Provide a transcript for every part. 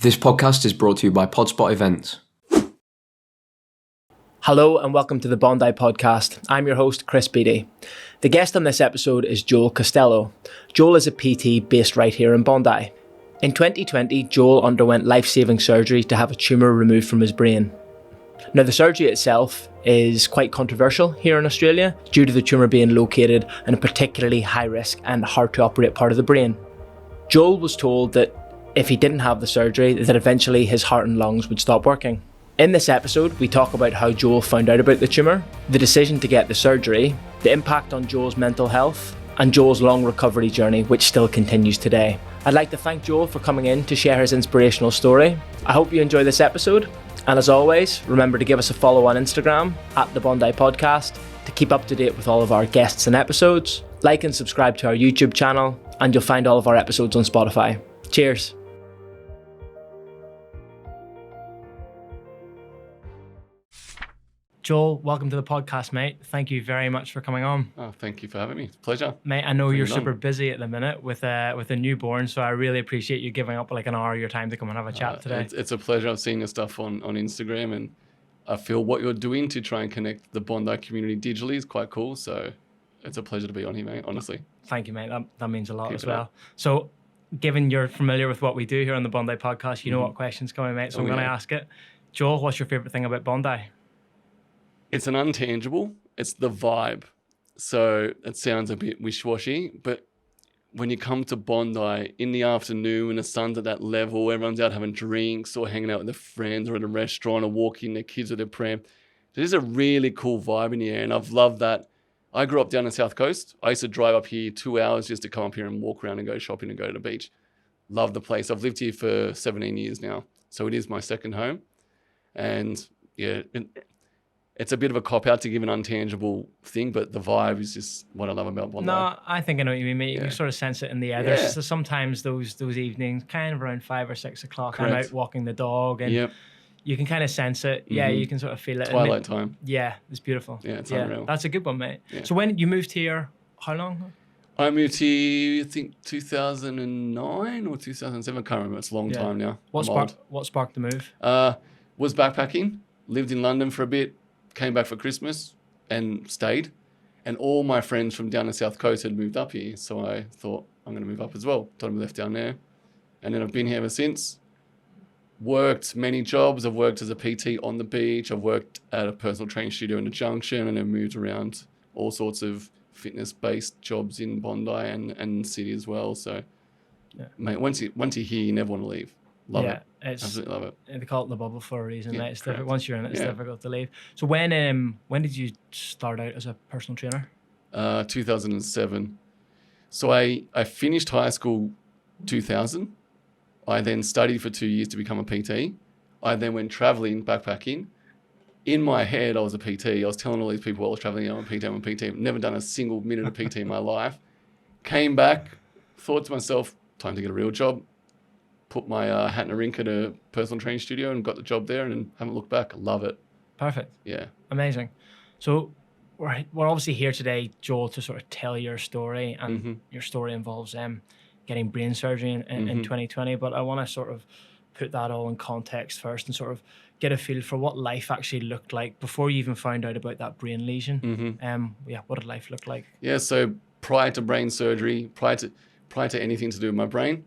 This podcast is brought to you by PodSpot Events. Hello and welcome to the Bondi podcast. I'm your host, Chris Beattie. The guest on this episode is Joel Costello. Joel is a PT based right here in Bondi. In 2020, Joel underwent life-saving surgery to have a tumour removed from his brain. Now, the surgery itself is quite controversial here in Australia due to the tumour being located in a particularly high risk and hard to operate part of the brain. Joel was told that if he didn't have the surgery, that eventually his heart and lungs would stop working. In this episode, we talk about how Joel found out about the tumour, the decision to get the surgery, the impact on Joel's mental health, and Joel's long recovery journey, which still continues today. I'd like to thank Joel for coming in to share his inspirational story. I hope you enjoy this episode. And as always, remember to give us a follow on Instagram at the Bondi Podcast to keep up to date with all of our guests and episodes. Like and subscribe to our YouTube channel, and you'll find all of our episodes on Spotify. Cheers. Joel, welcome to the podcast, mate. Thank you very much for coming on. Oh, thank you for having me. It's a pleasure. Mate, I know you're super busy at the minute with a newborn, so I really appreciate you giving up like an hour of your time to come and have a chat today. It's a pleasure. I've seen your stuff on Instagram, and I feel what you're doing to try and connect the Bondi community digitally is quite cool. So it's a pleasure to be on here, mate, honestly. Thank you, mate. That means a lot as well. So given you're familiar with what we do here on the Bondi podcast, you know what question's coming, mate, so I'm going to ask it. Joel, what's your favourite thing about Bondi? It's an intangible. It's the vibe. So it sounds a bit wish-washy, but when you come to Bondi in the afternoon when the sun's at that level, everyone's out having drinks or hanging out with their friends or at a restaurant or walking their kids with their pram. There's a really cool vibe in the air, and I've loved that. I grew up down the South Coast. I used to drive up here 2 hours just to come up here and walk around and go shopping and go to the beach. Love the place. I've lived here for 17 years now, so it is my second home. And yeah, it's a bit of a cop-out to give an intangible thing, but the vibe is just what I love about Bondi. No, I think I know what you mean, mate. You can sort of sense it in the air. Yeah. There's sometimes those evenings, kind of around 5 or 6 o'clock, Correct. I'm out walking the dog, and you can kind of sense it. Yeah, you can sort of feel it. Twilight time. Yeah, it's beautiful. Yeah, it's unreal. That's a good one, mate. Yeah. So when you moved here, how long? I moved here, I think 2009 or 2007. I can't remember. It's a long time now. What sparked the move? Was backpacking. Lived in London for a bit. Came back for Christmas and stayed. And all my friends from down the South Coast had moved up here. So I thought, I'm going to move up as well. Totally left down there. And then I've been here ever since. Worked many jobs. I've worked as a PT on the beach. I've worked at a personal training studio in the Junction, and then moved around all sorts of fitness-based jobs in Bondi and city as well. So, mate, once you're here, you never want to leave. Love it. Absolutely love it. They call it the bubble for a reason, mate. It's difficult. Correct. Once you're in it, it's difficult to leave. So when did you start out as a personal trainer? 2007. So I finished high school 2000. I then studied for 2 years to become a PT. I then went traveling, backpacking. In my head, I was a PT. I was telling all these people while I was traveling, I'm a PT, I'm a PT. I've never done a single minute of PT in my life. Came back, thought to myself, time to get a real job. Put my hat in a rink at a personal training studio and got the job there, and haven't looked back. Love it. Perfect. Yeah. Amazing. So we're obviously here today, Joel, to sort of tell your story, and your story involves getting brain surgery in 2020. But I want to sort of put that all in context first and sort of get a feel for what life actually looked like before you even found out about that brain lesion. What did life look like? Yeah, so prior to brain surgery, prior to anything to do with my brain,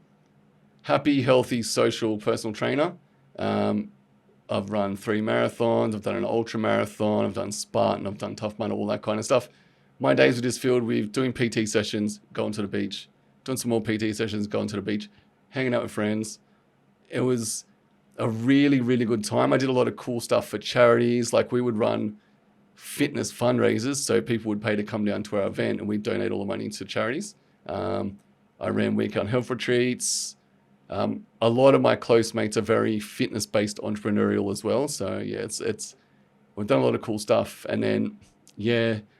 happy, healthy, social personal trainer. I've run 3 marathons. I've done an ultra marathon. I've done Spartan. I've done Tough Mudder, all that kind of stuff. My days were just filled with doing PT sessions, going to the beach, doing some more PT sessions, going to the beach, hanging out with friends. It was a really, really good time. I did a lot of cool stuff for charities. Like we would run fitness fundraisers, so people would pay to come down to our event, and we'd donate all the money to charities. I ran weekend health retreats. A lot of my close mates are very fitness-based entrepreneurial as well. So yeah, we've done a lot of cool stuff. And then,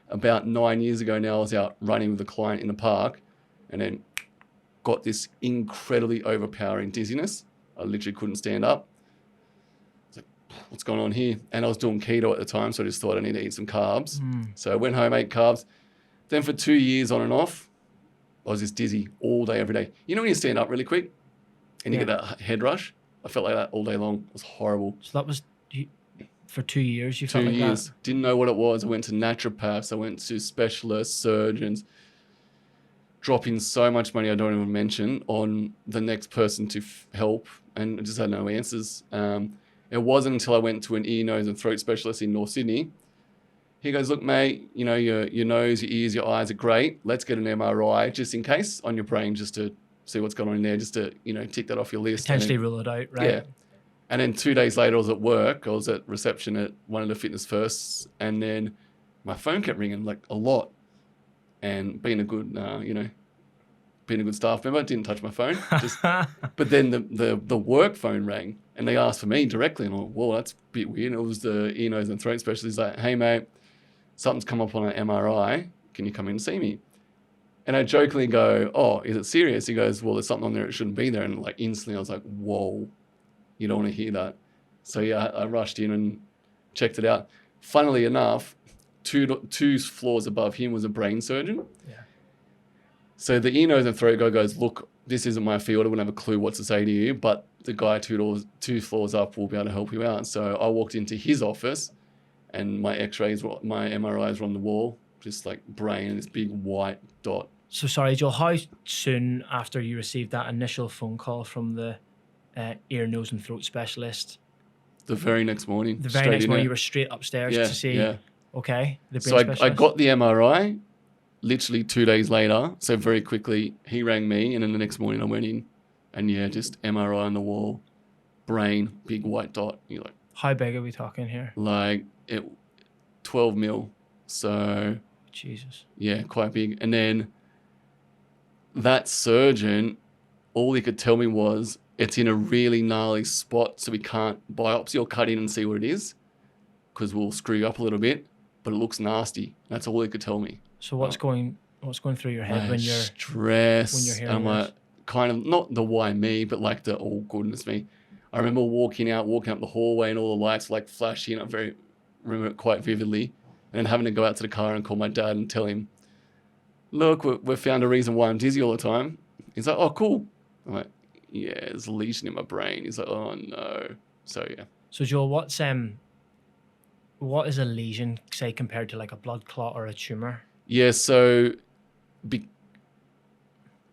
about 9 years ago now, I was out running with a client in the park, and then got this incredibly overpowering dizziness. I literally couldn't stand up. I was like, what's going on here? And I was doing keto at the time, so I just thought I need to eat some carbs. So I went home, ate carbs. Then for 2 years on and off, I was just dizzy all day, every day. You know when you stand up really quick and you get that head rush? I felt like that all day long. It was horrible. So that was for 2 years. You 2 felt like years. that. Didn't know what it was. I went to naturopaths. I went to specialists, surgeons, dropping so much money I don't even mention on the next person to help, and I just had no answers. It wasn't until I went to an ear, nose and throat specialist in North Sydney. He goes, look, mate, you know, your nose, your ears, your eyes are great. Let's get an MRI just in case on your brain, just to see what's going on in there, just to, you know, tick that off your list. Potentially rule it out, right? Yeah. And then 2 days later, I was at work. I was at reception at one of the Fitness Firsts, and then my phone kept ringing like a lot. And being a good, being a good staff member, I didn't touch my phone. But then the work phone rang, and they asked for me directly, and I went, whoa, that's a bit weird. And it was the ear, nose, and throat specialist. He's like, hey, mate, something's come up on an MRI. Can you come in and see me? And I jokingly go, oh, is it serious? He goes, well, there's something on there that shouldn't be there. And like instantly I was like, whoa, you don't want to hear that. So yeah, I rushed in and checked it out. Funnily enough, two floors above him was a brain surgeon. Yeah. So the ear, nose and throat guy goes, look, this isn't my field. I wouldn't have a clue what to say to you, but the guy two floors up will be able to help you out. So I walked into his office, and my x-rays, my MRIs were on the wall, just like brain and this big white dot. So sorry, Joel, how soon after you received that initial phone call from the ear, nose and throat specialist? The very next morning. The very next morning you were straight upstairs to see, okay, the brain specialist? So I got the MRI literally 2 days later. So very quickly he rang me, and then the next morning I went in, and yeah, just MRI on the wall, brain, big white dot. You're like, how big are we talking here? Like 12 mil. So Jesus. Yeah, quite big. And then that surgeon, all he could tell me was it's in a really gnarly spot, so we can't biopsy or cut in and see what it is, because we'll screw you up a little bit, but it looks nasty. That's all he could tell me. So what's going through your head when you're stress? When you're hearing I'm like, kind of not the why me, but like the oh goodness me. I remember walking up the hallway, and all the lights like flashing. I remember it quite vividly, and then having to go out to the car and call my dad and tell him, look, we found a reason why I'm dizzy all the time. He's like, oh, cool. I'm like, yeah, there's a lesion in my brain. He's like, oh no. So yeah. So Joel, what is a lesion, say, compared to like a blood clot or a tumour? Yeah, so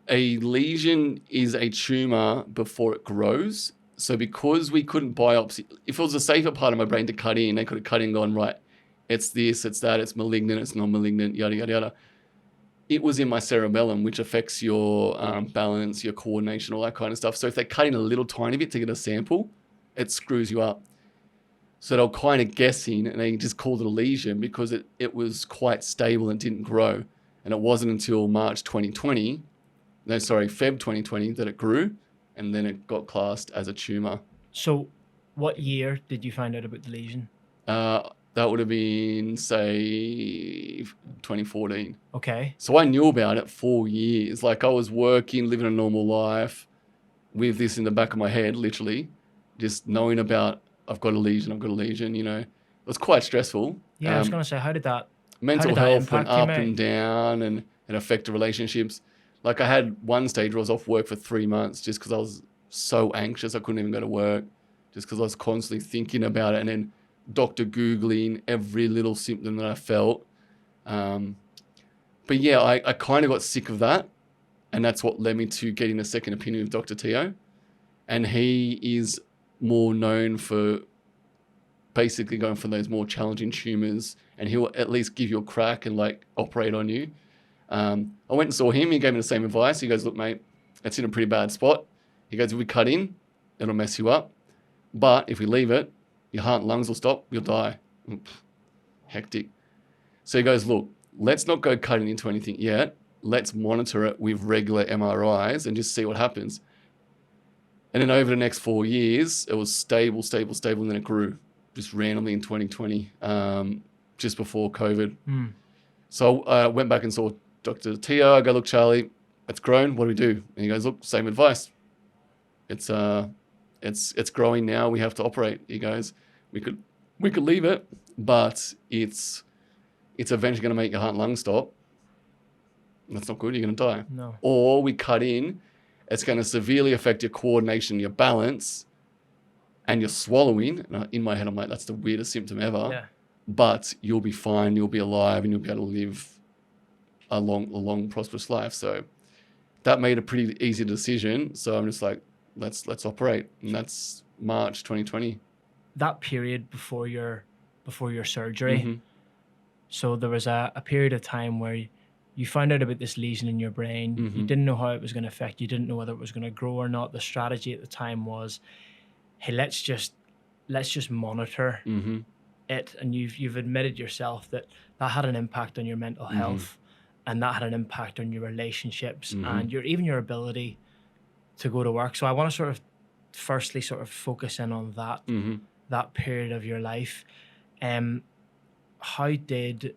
a lesion is a tumour before it grows. So because we couldn't biopsy, if it was a safer part of my brain to cut in, they could have cut in and gone, right, it's this, it's that, it's malignant, it's non-malignant, yada, yada, yada. It was in my cerebellum, which affects your balance, your coordination, all that kind of stuff. So if they cut in a little tiny bit to get a sample, it screws you up. So they were kind of guessing, and they just called it a lesion because it was quite stable and didn't grow. And it wasn't until Feb 2020, that it grew, and then it got classed as a tumour. So what year did you find out about the lesion? That would have been, say, 2014. Okay. So I knew about it 4 years. Like I was working, living a normal life with this in the back of my head, literally, just knowing about, I've got a lesion, you know. It was quite stressful. Yeah, I was going to say, how did that mental health went up and down, and it affected relationships. Like I had one stage where I was off work for 3 months just because I was so anxious. I couldn't even go to work just because I was constantly thinking about it, and then doctor Googling every little symptom that I felt. But yeah, I kind of got sick of that, and that's what led me to getting a second opinion with Dr. Teo. And he is more known for basically going for those more challenging tumours, and he'll at least give you a crack and like operate on you. I went and saw him. He gave me the same advice. He goes, look, mate, it's in a pretty bad spot. He goes, if we cut in, it'll mess you up. But if we leave it, your heart and lungs will stop. You'll die. Hectic. So he goes, look, let's not go cutting into anything yet. Let's monitor it with regular MRIs and just see what happens. And then over the next 4 years, it was stable, and then it grew just randomly in 2020, just before COVID. So I went back and saw Dr. Teo. I go, look, Charlie, it's grown. What do we do? And he goes, look, same advice. It's growing now. We have to operate. He goes, we could leave it, but it's eventually going to make your heart and lungs stop. That's not good. You're going to die. No. Or we cut in. It's going to severely affect your coordination, your balance, and you're swallowing, and in my head, I'm like, that's the weirdest symptom ever. Yeah. But you'll be fine, you'll be alive, and you'll be able to live a long, prosperous life. So that made a pretty easy decision. So I'm just like, let's operate. And that's March 2020. That period before your surgery, so there was a period of time where you found out about this lesion in your brain. You didn't know how it was going to affect you. Didn't know whether it was going to grow or not. The strategy at the time was, hey, let's just monitor it. And you've admitted yourself that had an impact on your mental health, and that had an impact on your relationships and your ability to go to work. So I want to sort of firstly sort of focus in on that that period of your life. How did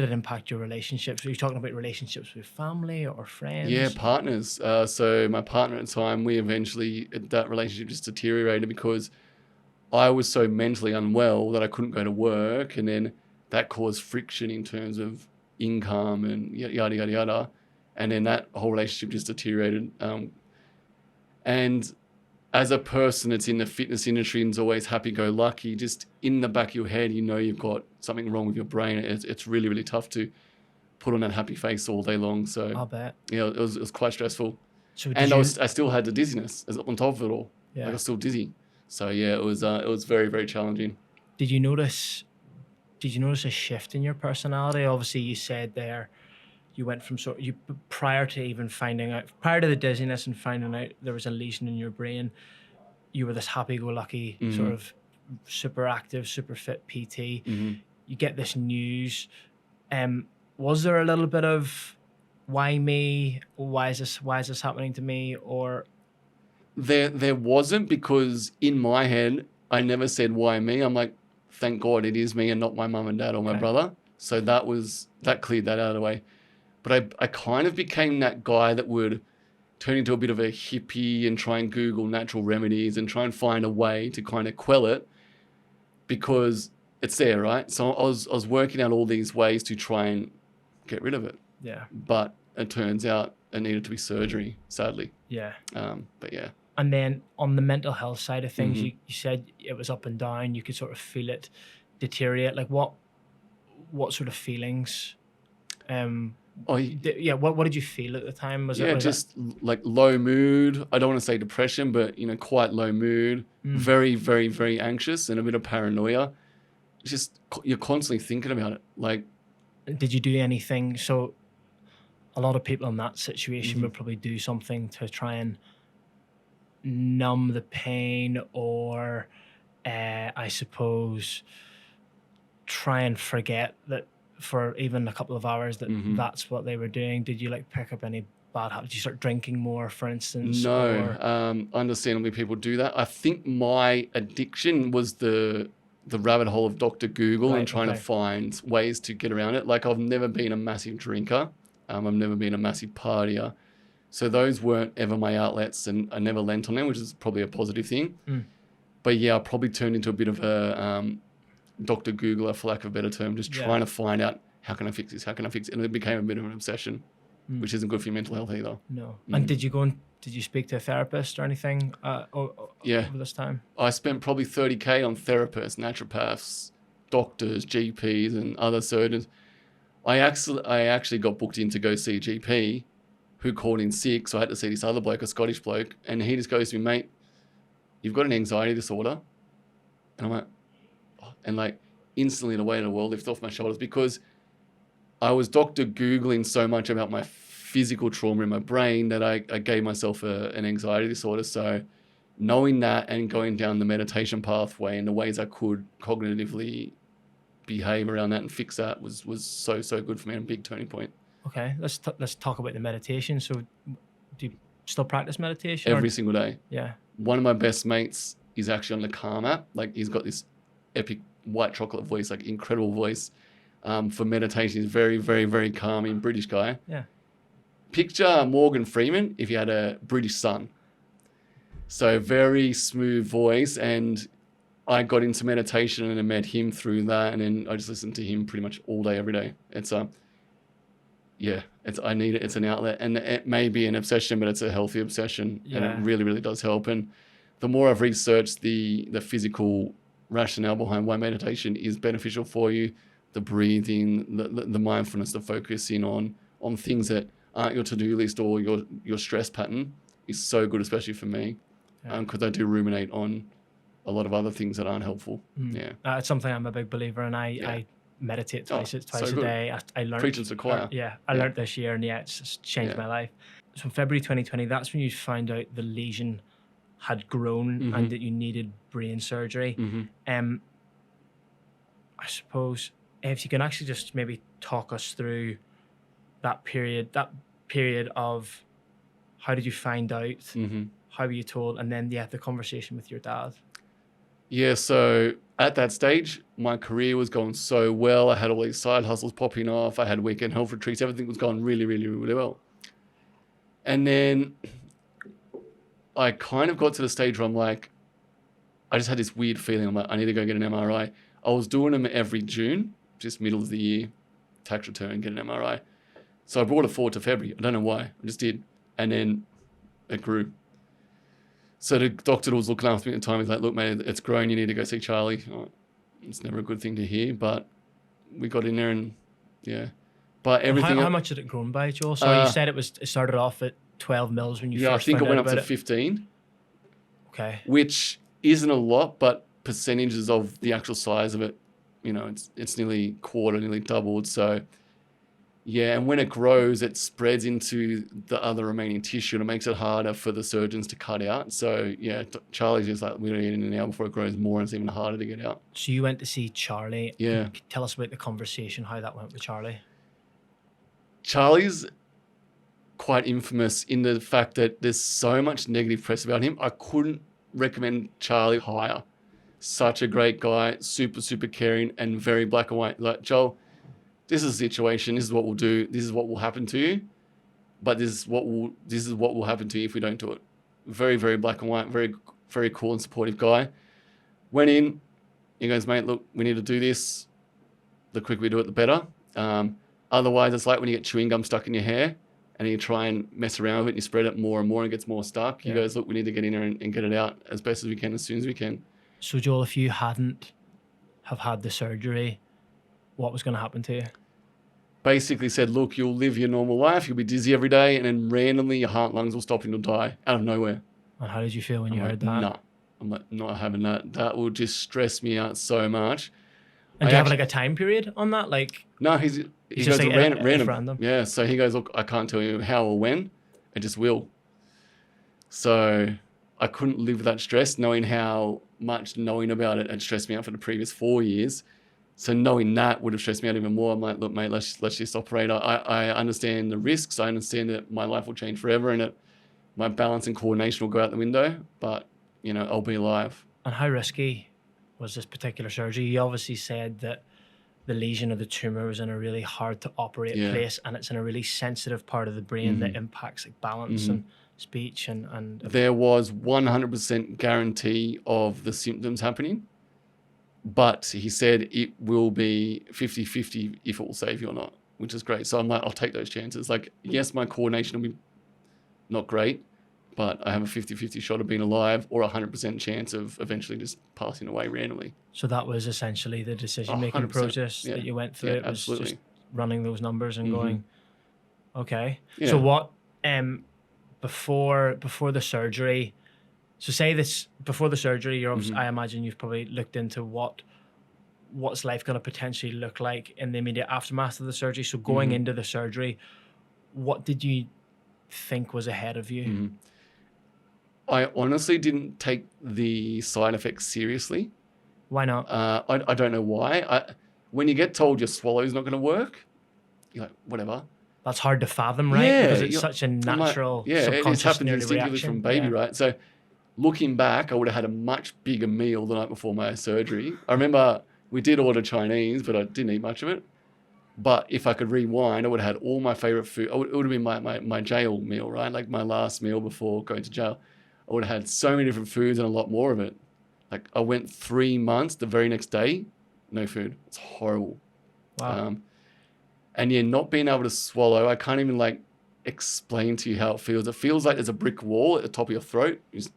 it impact your relationships? Were you talking about relationships with family or friends? Yeah, partners. So my partner at the time, that relationship just deteriorated because I was so mentally unwell that I couldn't go to work, and then that caused friction in terms of income and yada, yada, yada. And then that whole relationship just deteriorated. And as a person that's in the fitness industry and is always happy-go-lucky, just in the back of your head, you've got something wrong with your brain. It's really, really tough to put on that happy face all day long. So I'll bet. Yeah, it was quite stressful. So I still had the dizziness on top of it all. Yeah. Like I was still dizzy. So yeah, it was very, very challenging. Did you notice a shift in your personality? Obviously, you said there you went from prior to the dizziness and finding out there was a lesion in your brain, you were this happy-go-lucky sort of super active, super fit PT. You get this news. Was there a little bit of why me? Why is this happening to me? Or there wasn't, because in my head I never said why me. I'm like, thank God it is me and not my mum and dad or my brother. So that cleared that out of the way. But I kind of became that guy that would turn into a bit of a hippie and try and Google natural remedies and try and find a way to kind of quell it, because it's there, right? So I was working out all these ways to try and get rid of it. Yeah. But it turns out it needed to be surgery, sadly. Yeah. But yeah. And then on the mental health side of things, you said it was up and down. You could sort of feel it deteriorate. Like what sort of feelings? What did you feel at the time? Was it like low mood. I don't want to say depression, but quite low mood. Very, very, very anxious and a bit of paranoia. It's just you're constantly thinking about it. Like, did you do anything? So, a lot of people in that situation would probably do something to try and numb the pain, or I suppose try and forget that for even a couple of hours that's what they were doing. Did you pick up any bad habits? Did you start drinking more, for instance? No. Understandably, people do that. I think my addiction was the rabbit hole of Dr. Google and trying to find ways to get around it. Like, I've never been a massive drinker. I've never been a massive partier. So those weren't ever my outlets, and I never lent on them, which is probably a positive thing. But yeah, I probably turned into a bit of a Dr. Googler, for lack of a better term, just trying to find out, how can I fix this? How can I fix it? And it became a bit of an obsession, which isn't good for your mental health either. No. And did you speak to a therapist or anything over this time? I spent probably 30K on therapists, naturopaths, doctors, GPs, and other surgeons. I actually got booked in to go see a GP who called in sick, so I had to see this other bloke, a Scottish bloke, and he just goes to me, mate, you've got an anxiety disorder. And I'm like, oh, and instantly the weight of the world lifted off my shoulders, because I was Dr. Googling so much about my physical trauma in my brain that I gave myself an anxiety disorder. So knowing that and going down the meditation pathway and the ways I could cognitively behave around that and fix that was so good for me, and a big turning point. Okay, let's talk about the meditation. So do you still practice meditation? Every single day. Yeah. One of my best mates is actually on the Calm app. He's got this epic white chocolate voice, incredible voice for meditation. He's very, very, very calming, British guy. Yeah. Picture Morgan Freeman if you had a British son. So very smooth voice, and I got into meditation and I met him through that, and then I just listened to him pretty much all day, every day. I need it. It's an outlet, and it may be an obsession, but it's a healthy obsession, and it really, really does help. And the more I've researched the physical rationale behind why meditation is beneficial for you, the breathing, the mindfulness, the focusing on things that aren't your to-do list or your stress pattern is so good, especially for me, because I do ruminate on a lot of other things that aren't helpful. Yeah, it's something I'm a big believer in. I meditate twice a day. I learned preaching to the choir. I learned this year, and it's just changed my life. So in February 2020, that's when you found out the lesion had grown and that you needed brain surgery. I suppose if you can actually just maybe talk us through that period of how did you find out, how were you told, and then the conversation with your dad. Yeah, so at that stage, my career was going so well. I had all these side hustles popping off. I had weekend health retreats. Everything was going really, really, really well. And then I kind of got to the stage where I'm like, I just had this weird feeling. I'm like, I need to go get an MRI. I was doing them every June, just middle of the year, tax return, get an MRI. So I brought it forward to February. I don't know why. I just did. And then it grew. So the doctor was looking after me at the time. He's like, look, mate, it's grown. You need to go see Charlie. Oh, it's never a good thing to hear, but we got in there and But everything. How much had it grown by, Joel? So you said it started off at 12 mils when you first I think found it went out up to about 15. Okay. Which isn't a lot, but percentages of the actual size of it, it's nearly quarter, nearly doubled. So yeah, and when it grows, it spreads into the other remaining tissue and it makes it harder for the surgeons to cut out. So yeah, Charlie's just like, we don't need it now before it grows more and it's even harder to get out. So you went to see Charlie. Yeah. Tell us about the conversation, how that went with Charlie. Charlie's quite infamous in the fact that there's so much negative press about him. I couldn't recommend Charlie higher. Such a great guy, super, super caring and very black and white. Like, Joel, this is the situation. This is what we'll do. This is what will happen to you. But this is what will happen to you if we don't do it. Very, very black and white. Very, very cool and supportive guy. Went in. He goes, mate, look, we need to do this. The quicker we do it, the better. Otherwise, it's like when you get chewing gum stuck in your hair and you try and mess around with it and you spread it more and more and it gets more stuck. He goes, look, we need to get in there and get it out as best as we can, as soon as we can. So, Joel, if you hadn't have had the surgery, what was going to happen to you? Basically said, look, you'll live your normal life. You'll be dizzy every day. And then randomly your heart and lungs will stop and you'll die out of nowhere. And how did you feel when you heard that? Nah, I'm like, not having that. That will just stress me out so much. And do you have like a time period on that? Like, no, he goes like random. Yeah, so he goes, look, I can't tell you how or when. It just will. So I couldn't live with that stress, knowing how much knowing about it had stressed me out for the previous 4 years. So knowing that would have stressed me out even more. I'm like, look, mate, let's just operate. I understand the risks. I understand that my life will change forever and that my balance and coordination will go out the window. But, I'll be alive. And how risky was this particular surgery? You obviously said that the lesion of the tumour was in a really hard to operate place and it's in a really sensitive part of the brain that impacts like balance and speech and there was 100% guarantee of the symptoms happening, but he said it will be 50-50 if it will save you or not, which is great. So I'm like, I'll take those chances. Like, yes, my coordination will be not great, but I have a 50-50 shot of being alive or 100% chance of eventually just passing away randomly. So that was essentially the decision-making process that you went through. Yeah, it was absolutely. just running those numbers and going, okay. Yeah. So what, before the surgery, so say this, before the surgery, you're obviously, I imagine you've probably looked into what's life going to potentially look like in the immediate aftermath of the surgery. So going into the surgery, what did you think was ahead of you? I honestly didn't take the side effects seriously. Why not? I don't know why. When you get told your swallow's not going to work, you're like, whatever. That's hard to fathom, right? Yeah, because it's such a natural, it's happened subconscious instinctively reaction. from baby, right? So looking back, I would have had a much bigger meal the night before my surgery. I remember we did order Chinese, but I didn't eat much of it. But if I could rewind, I would have had all my favorite food. It would have been my jail meal, right? Like my last meal before going to jail. I would have had so many different foods and a lot more of it. Like I went 3 months, the very next day, no food. It's horrible. Wow. And yeah, not being able to swallow, I can't even like explain to you how it feels. It feels like there's a brick wall at the top of your throat. It's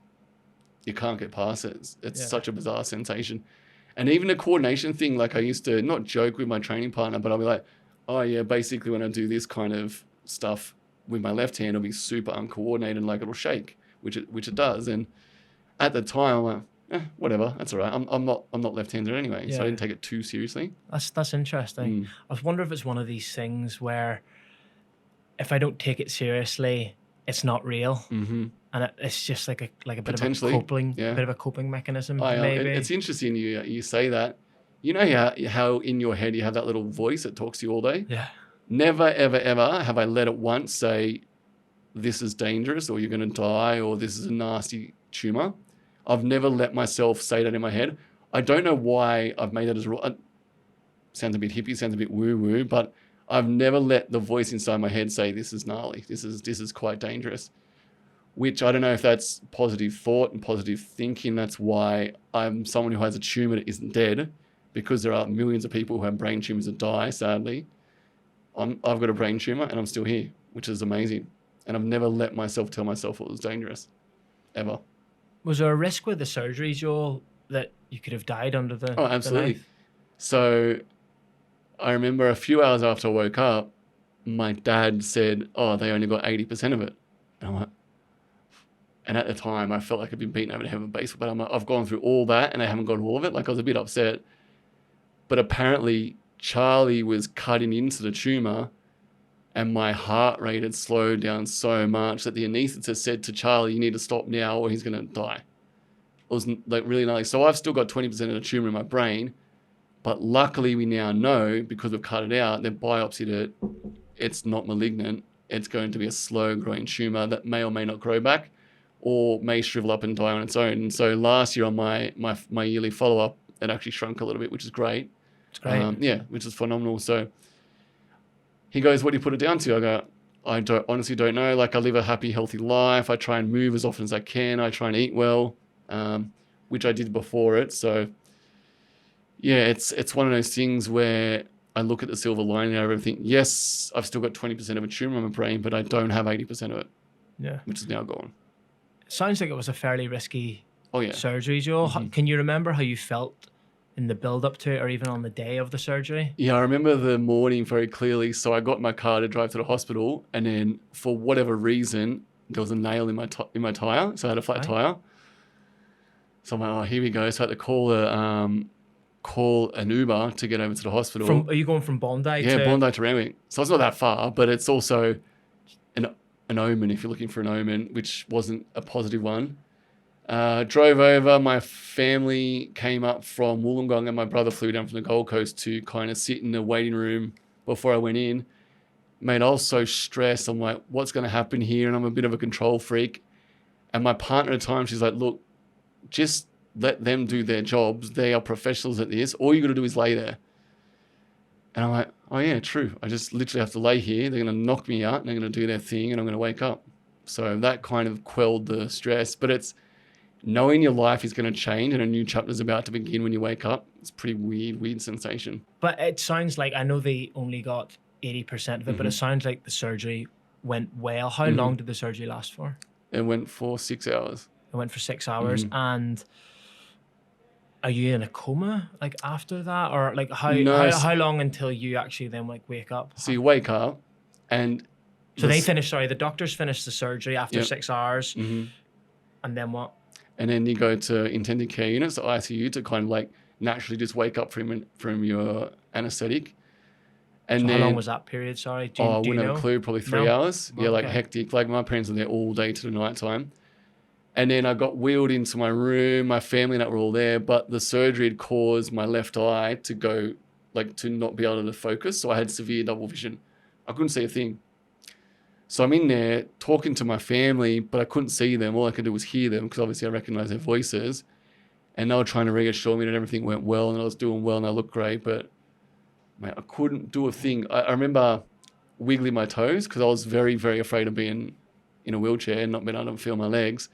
you can't get past it. It's such a bizarre sensation. And even the coordination thing, like I used to not joke with my training partner, but I'll be like, oh yeah, basically when I do this kind of stuff with my left hand, it'll be super uncoordinated, like it'll shake, which it does. And at the time, I'm like, whatever, that's all right. I'm not left-handed anyway, so I didn't take it too seriously. That's interesting. I wonder if it's one of these things where if I don't take it seriously, it's not real, and it's just like a bit of a coping mechanism. Maybe it's interesting you say that. You know how in your head you have that little voice that talks to you all day. Yeah. Never ever ever have I let it once say, "This is dangerous," or "You're going to die," or "This is a nasty tumor." I've never let myself say that in my head. I don't know why I've made that as a rule. Sounds a bit hippie, sounds a bit woo-woo, but I've never let the voice inside my head say, this is gnarly, this is quite dangerous. Which I don't know if that's positive thought and positive thinking. That's why I'm someone who has a tumor that isn't dead, because there are millions of people who have brain tumors that die, sadly. I've got a brain tumor and I'm still here, which is amazing. And I've never let myself tell myself it was dangerous, ever. Was there a risk with the surgery, Joel, that you could have died under the Oh, absolutely. The knife? So I remember a few hours after I woke up, my dad said, oh, they only got 80% of it. And I'm like, and at the time I felt like I'd been beaten over the head with a baseball bat. I'm like, I've gone through all that and I haven't got all of it. Like I was a bit upset. But apparently Charlie was cutting into the tumor and my heart rate had slowed down so much that the anaesthetist said to Charlie, you need to stop now or he's going to die. It was like really gnarly. So I've still got 20% of the tumor in my brain, but luckily we now know, because we've cut it out, they've biopsied it, it's not malignant. It's going to be a slow growing tumor that may or may not grow back or may shrivel up and die on its own. And so last year on my yearly follow-up, it actually shrunk a little bit, which is great. It's great. Which is phenomenal. So he goes, what do you put it down to? I go, I honestly don't know. Like I live a happy, healthy life. I try and move as often as I can. I try and eat well, which I did before it. So yeah, it's one of those things where I look at the silver lining out of everything. Yes, I've still got 20% of a tumor in my brain, but I don't have 80% of it. Yeah. Which is now gone. It sounds like it was a fairly risky surgery, Joel. Mm-hmm. Can you remember how you felt in the build up to it or even on the day of the surgery? Yeah, I remember the morning very clearly. So I got in my car to drive to the hospital, and then for whatever reason, there was a nail in my tire. So I had a flat tire. So I'm like, oh, here we go. So I had to call an Uber to get over to the hospital. Are you going from Bondi to... Bondi to Randwick. So it's not that far, but it's also an omen if you're looking for an omen, which wasn't a positive one. Drove over, my family came up from Wollongong and my brother flew down from the Gold Coast to kind of sit in the waiting room before I went in. Mate, I was so stressed. I'm like, what's going to happen here? And I'm a bit of a control freak. And my partner at the time, she's like, look, just let them do their jobs. They are professionals at this. All you got to do is lay there. And I'm like, oh yeah, true. I just literally have to lay here. They're going to knock me out and they're going to do their thing and I'm going to wake up. So that kind of quelled the stress. But it's knowing your life is going to change and a new chapter is about to begin when you wake up. It's a pretty weird sensation. But it sounds like, I know they only got 80% of it, but it sounds like the surgery went well. How long did the surgery last for? It went for 6 hours. It went for 6 hours. And are you in a coma like after that, or like how long until you actually then like wake up? So you wake up and so the doctors finish the surgery after 6 hours. And then what? And then you go to intended care units, the ICU, to kind of like naturally just wake up from your anesthetic. And so then, how long was that period? Sorry, do I you wouldn't have a clue. Probably 3 hours. Yeah, like Okay. hectic. Like my parents were there all day to the night time. And then I got wheeled into my room. My family and that were all there, but the surgery had caused my left eye to go, like, to not be able to focus. So I had severe double vision. I couldn't see a thing. So I'm in there talking to my family, but I couldn't see them. All I could do was hear them because obviously I recognized their voices. And they were trying to reassure me that everything went well and I was doing well and I looked great. But mate, I couldn't do a thing. I remember wiggling my toes because I was very, very afraid of being in a wheelchair and not being able to feel my legs.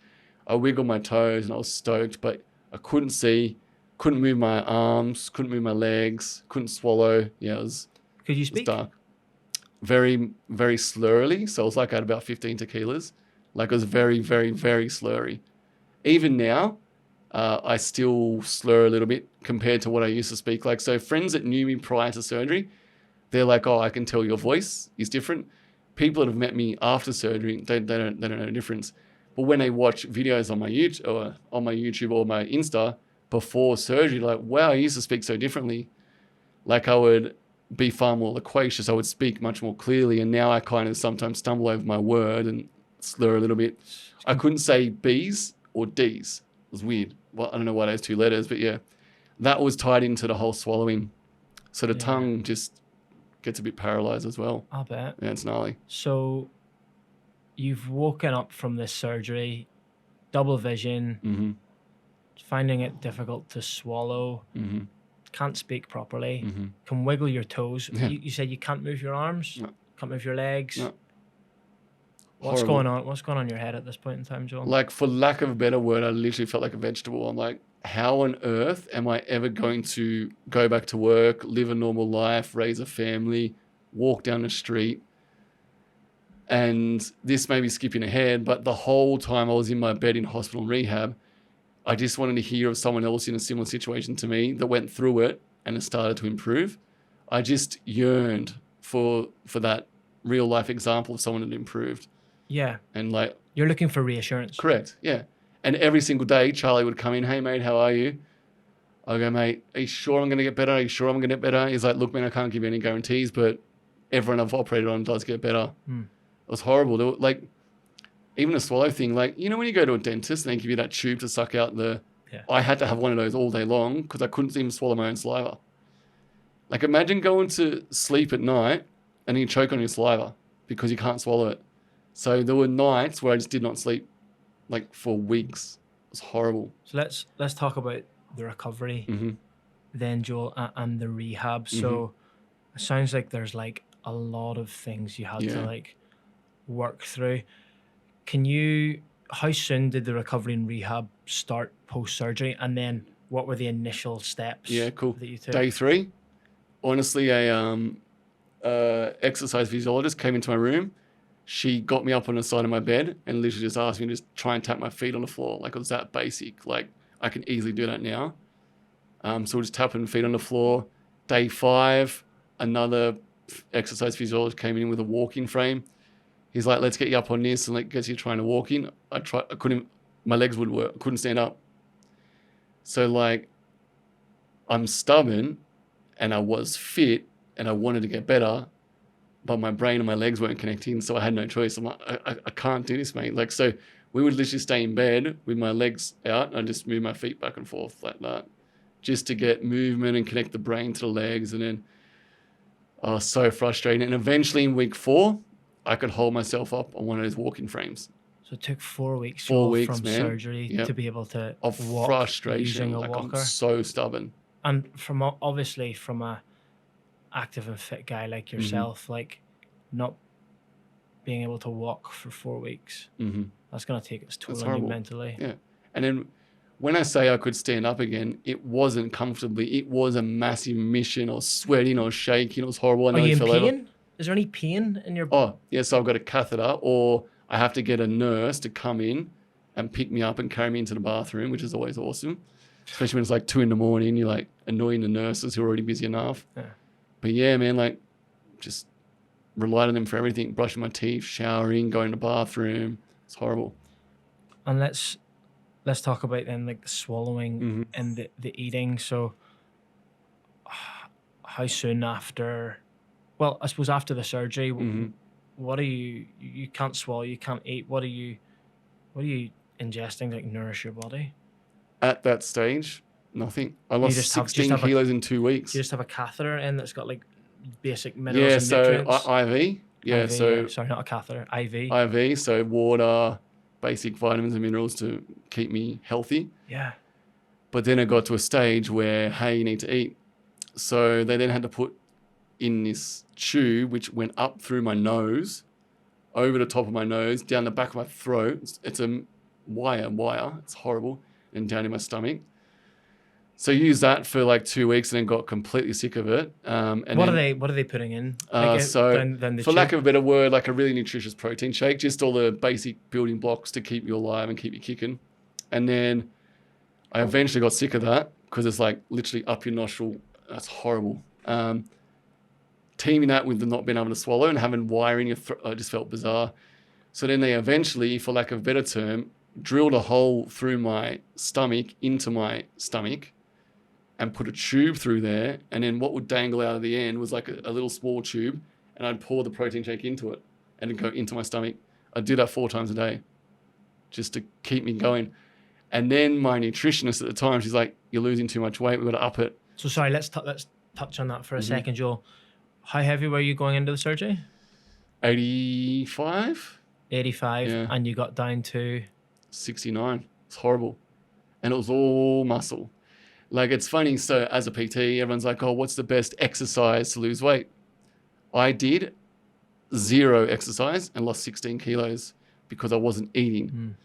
I wiggled my toes and I was stoked, but I couldn't see, couldn't move my arms, couldn't move my legs, couldn't swallow. Yeah, Could you speak? It was dark. Very, very slurrily. So it was like I had about 15 tequilas. Like it was very, very, very slurry. Even now, I still slur a little bit compared to what I used to speak like. So friends that knew me prior to surgery, they're like, oh, I can tell your voice is different. People that have met me after surgery, they don't know the difference. But when they watch videos on my YouTube or my Insta before surgery, like, wow, I used to speak so differently. Like I would be far more loquacious. I would speak much more clearly. And now I kind of sometimes stumble over my word and slur a little bit. I couldn't say B's or D's. It was weird. Well, I don't know why those 2 letters, but yeah, that was tied into the whole swallowing. So the tongue just gets a bit paralyzed as well. I'll bet. Yeah, it's gnarly. So you've woken up from this surgery, double vision, finding it difficult to swallow, can't speak properly, can wiggle your toes. Yeah. You said you can't move your arms, can't move your legs. No. What's Horrible. going on? What's going on in your head at this point in time, Joel? Like, for lack of a better word, I literally felt like a vegetable. I'm like, how on earth am I ever going to go back to work, live a normal life, raise a family, walk down the street? And this may be skipping ahead, but the whole time I was in my bed in hospital and rehab, I just wanted to hear of someone else in a similar situation to me that went through it and it started to improve. I just yearned for that real life example of someone that improved. Yeah. And like, you're looking for reassurance. correct, yeah. And every single day, Charlie would come in, hey, mate, how are you? I go, mate, are you sure I'm going to get better? Are you sure I'm going to get better? He's like, look, man, I can't give you any guarantees, but everyone I've operated on does get better. It was horrible. There were, like, even a swallow thing, like, you know when you go to a dentist and they give you that tube to suck out the... Yeah. I had to have one of those all day long because I couldn't even swallow my own saliva. Like, imagine going to sleep at night and you choke on your saliva because you can't swallow it. So there were nights where I just did not sleep, like, for weeks. It was horrible. So let's talk about the recovery then, Joel, and the rehab. So it sounds like there's like a lot of things you had to like work through. How soon did the recovery and rehab start post-surgery? And then what were the initial steps that you took? Day 3, honestly, a exercise physiologist came into my room. She got me up on the side of my bed and literally just asked me to just try and tap my feet on the floor. Like, it was that basic. Like, I can easily do that now. So we're just tapping feet on the floor. Day 5, another exercise physiologist came in with a walking frame. He's like, let's get you up on this and like gets you trying to walk in. I couldn't, my legs wouldn't work. I couldn't stand up. So like, I'm stubborn and I was fit and I wanted to get better, but my brain and my legs weren't connecting. So I had no choice. I'm like, I can't do this, mate. Like, so we would literally stay in bed with my legs out and I just move my feet back and forth like that, just to get movement and connect the brain to the legs. And then, oh, so frustrating. And eventually in week 4, I could hold myself up on one of those walking frames. So it took 4 weeks, 4 weeks, from man. surgery to be able to Of walk frustration. using a Like, walker. I'm so stubborn. And from obviously from a active and fit guy like yourself, like not being able to walk for 4 weeks, that's going to take its toll on you mentally. Yeah. And then when I say I could stand up again, it wasn't comfortably. It was a massive mission. I was sweating, I was shaking, it was horrible. Are you in pain? Is there any pain in your... Oh, yeah, so I've got a catheter, or I have to get a nurse to come in and pick me up and carry me into the bathroom, which is always awesome. Especially when it's like 2 a.m, you're like annoying the nurses who are already busy enough. Yeah. But yeah, man, like just relied on them for everything. Brushing my teeth, showering, going to the bathroom. It's horrible. And let's talk about then like the swallowing and the eating. So how soon after... Well, I suppose after the surgery, what are you can't swallow, you can't eat. What are you ingesting to like nourish your body? At that stage, nothing. I lost 16 kilos in 2 weeks. You just have a catheter in that's got like basic minerals and nutrients? IV. Yeah, IV, so... Sorry, not a catheter, IV. IV, so water, basic vitamins and minerals to keep me healthy. Yeah. But then it got to a stage where, hey, you need to eat. So they then had to put in this tube, which went up through my nose, over the top of my nose, down the back of my throat. It's a wire. It's horrible. And down in my stomach. So used that for like 2 weeks and then got completely sick of it. And what are they putting in? For lack of a better word, like a really nutritious protein shake, just all the basic building blocks to keep you alive and keep you kicking. And then I eventually got sick of that because it's like literally up your nostril. That's horrible. Teaming that with the not being able to swallow and having wire in your throat, I just felt bizarre. So then they eventually, for lack of a better term, drilled a hole through my stomach into my stomach and put a tube through there. And then what would dangle out of the end was like a little small tube, and I'd pour the protein shake into it and it'd go into my stomach. I'd do that 4 times a day just to keep me going. And then my nutritionist at the time, she's like, "You're losing too much weight. We've got to up it." So sorry, let's touch on that for a second, Joel. How heavy were you going into the surgery? 85? 85, Yeah. and you got down to 69. It's horrible. And it was all muscle. Like, it's funny. So as a PT, everyone's like, "Oh, what's the best exercise to lose weight?" I did 0 exercise and lost 16 kilos because I wasn't eating.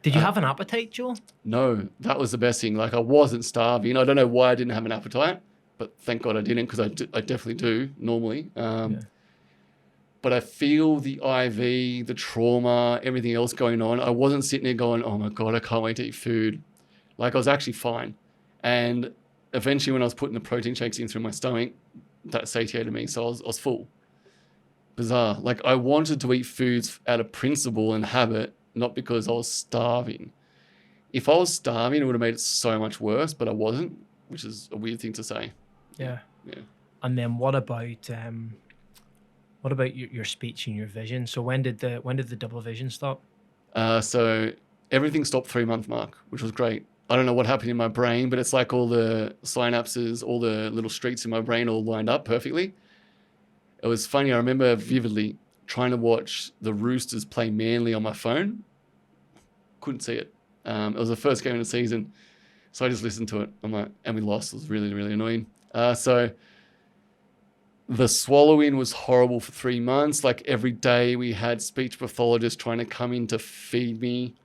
Did you have an appetite, Joel? No, that was the best thing. Like, I wasn't starving. I don't know why I didn't have an appetite, but thank God I didn't, because I definitely do normally. But I feel the IV, the trauma, everything else going on. I wasn't sitting there going, "Oh my God, I can't wait to eat food." Like, I was actually fine. And eventually when I was putting the protein shakes in through my stomach, that satiated me. So I was full. Bizarre. Like, I wanted to eat foods out of principle and habit, not because I was starving. If I was starving, it would have made it so much worse, but I wasn't, which is a weird thing to say. Yeah. Yeah. And then what about your speech and your vision? So when did the double vision stop? So everything stopped 3-month mark, which was great. I don't know what happened in my brain, but it's like all the synapses, all the little streets in my brain all lined up perfectly. It was funny. I remember vividly trying to watch the Roosters play Manly on my phone. Couldn't see it. It was the first game of the season. So I just listened to it. I'm like, and we lost. It was really, really annoying. So the swallowing was horrible for 3 months. Like, every day we had speech pathologists trying to come in to feed me.